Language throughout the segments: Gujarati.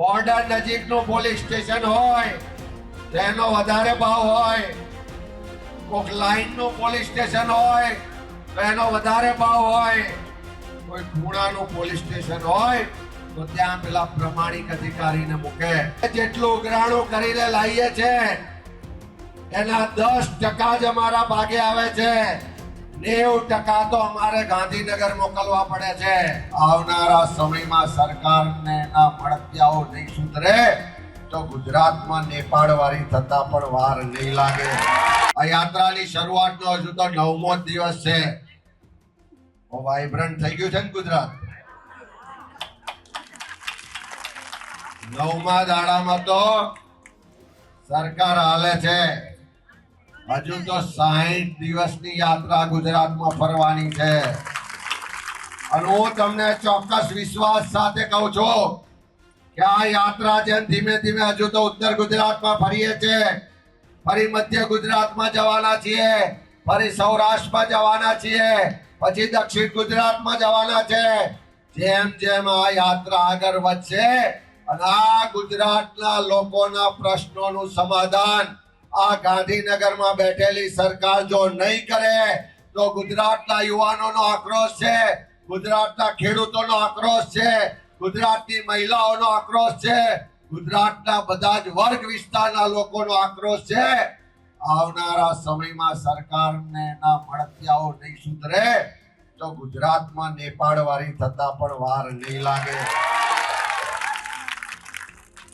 બોર્ડર નજીકનું પોલીસ સ્ટેશન હોય તેનો વધારે ભાવ હોય, કોઈક લાઈનનું પોલીસ સ્ટેશન હોય તો એનો વધારે ભાવ હોય, કોઈ ખૂણાનું પોલીસ સ્ટેશન હોય તો ત્યાં પેલા પ્રમાણિક અધિકારીને મૂકે. જેટલું ઉઘરાણું કરીને લાવીએ છે એના 10% જ અમારા ભાગે આવે છે, 90% તો અમારે ગાંધીનગર મોકલવા પડે છે. આવનારા સમયમાં સરકારને એના મળતિયાઓ નહીં સુધરે તો ગુજરાતમાં નેપાળ વાળી થતા પણ વાર નહીં લાગે. આ યાત્રાની શરૂઆતનો હજુ તો 9મો દિવસ છે. વાઇબ્રન્ટ થઈ ગયું છે ને ગુજરાત. 9મા દાડામાં તો સરકાર હાલે છે. હજુ તો 60 દિવસની યાત્રા ગુજરાતમાં ફરવાની છે. અને હું તમને ચોક્કસ વિશ્વાસ સાથે કહું છું કે આ યાત્રા જેમ ધીમે ધીમે હજુ તો ઉત્તર ગુજરાતમાં ફરીએ છે, ફરી મધ્ય ગુજરાતમાં જવાના છીએ, ફરી સૌરાષ્ટ્રમાં જવાના છીએ, પછી દક્ષિણ ગુજરાતમાં જવાના છે. જેમ જેમ આ યાત્રા આગળ વધશે અને આ ગુજરાતના લોકોના પ્રશ્નોનું સમાધાન આ ગાંધીનગરમાં બેઠેલી સરકાર જો નહીં કરે તો ગુજરાતના યુવાનોનો આક્રોશ છે, ગુજરાતના ખેડૂતોનો આક્રોશ છે, ગુજરાતની મહિલાઓનો આક્રોશ છે, ગુજરાતના બધા જ વર્ગ વિસ્તારના લોકોનો આક્રોશ છે. આવનારા સમયમાં સરકારને એના મળતિયાઓ નહીં સુધરે તો ગુજરાતમાં નેપાળ વાળી થતા પણ વાર નહીં લાગે.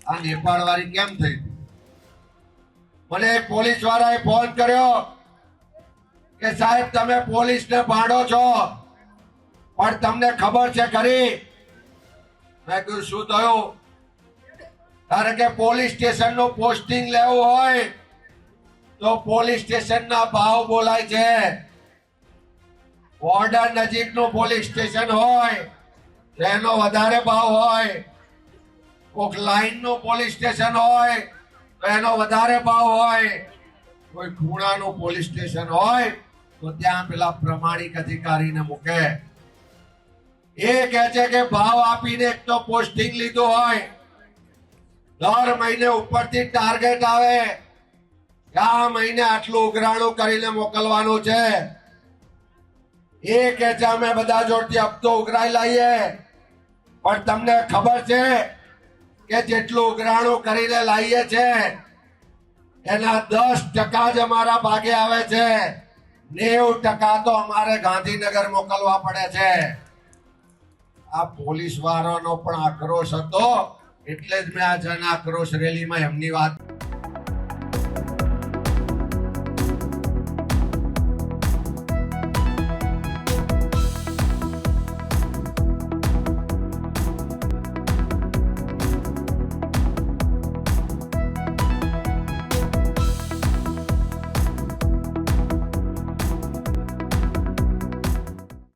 આ નેપાળ વાળી કેમ થઈ? મને એક પોલીસ વાળાએ ફોન કર્યો કે સાહેબ તમે પોલીસને ભાંડો છો પણ તમને ખબર છે ખરી? મેં કીધું શું થયું? કારણ કે પોલીસ સ્ટેશનનું પોસ્ટિંગ લેવું હોય તો પોલીસ સ્ટેશનના ભાવ બોલાય છે. બોર્ડર નજીકનું પોલીસ સ્ટેશન હોય તેનો વધારે ભાવ હોય, કોઈક લાઈનનું પોલીસ સ્ટેશન હોય તો એનો વધારે ભાવ હોય, કોઈ ખૂણાનું પોલીસ સ્ટેશન હોય તો ત્યાં પેલા પ્રમાણિક અધિકારીને મૂકે. એ કહે છે કે ભાવ આપીને એક તો પોસ્ટિંગ લીધું હોય, દર મહિને ઉપરથી ટાર્ગેટ આવે કે આ મહિને આટલું ઉઘરાણું કરીને મોકલવાનું છે. એ કહે છે અમે બધા જોડથી હપ્તો ઉઘરાઈ લઈએ, પણ તમને ખબર છે કે જેટલું ઉઘરાણું કરીને લાવીએ છે એના 10% જ અમારા ભાગે આવે છે, 90% તો અમારે ગાંધીનગર મોકલવા પડે છે. આ પોલીસ વાળાનો પણ આક્રોશ હતો એટલે જ મેં આ જન આક્રોશ રેલીમાં એમની વાત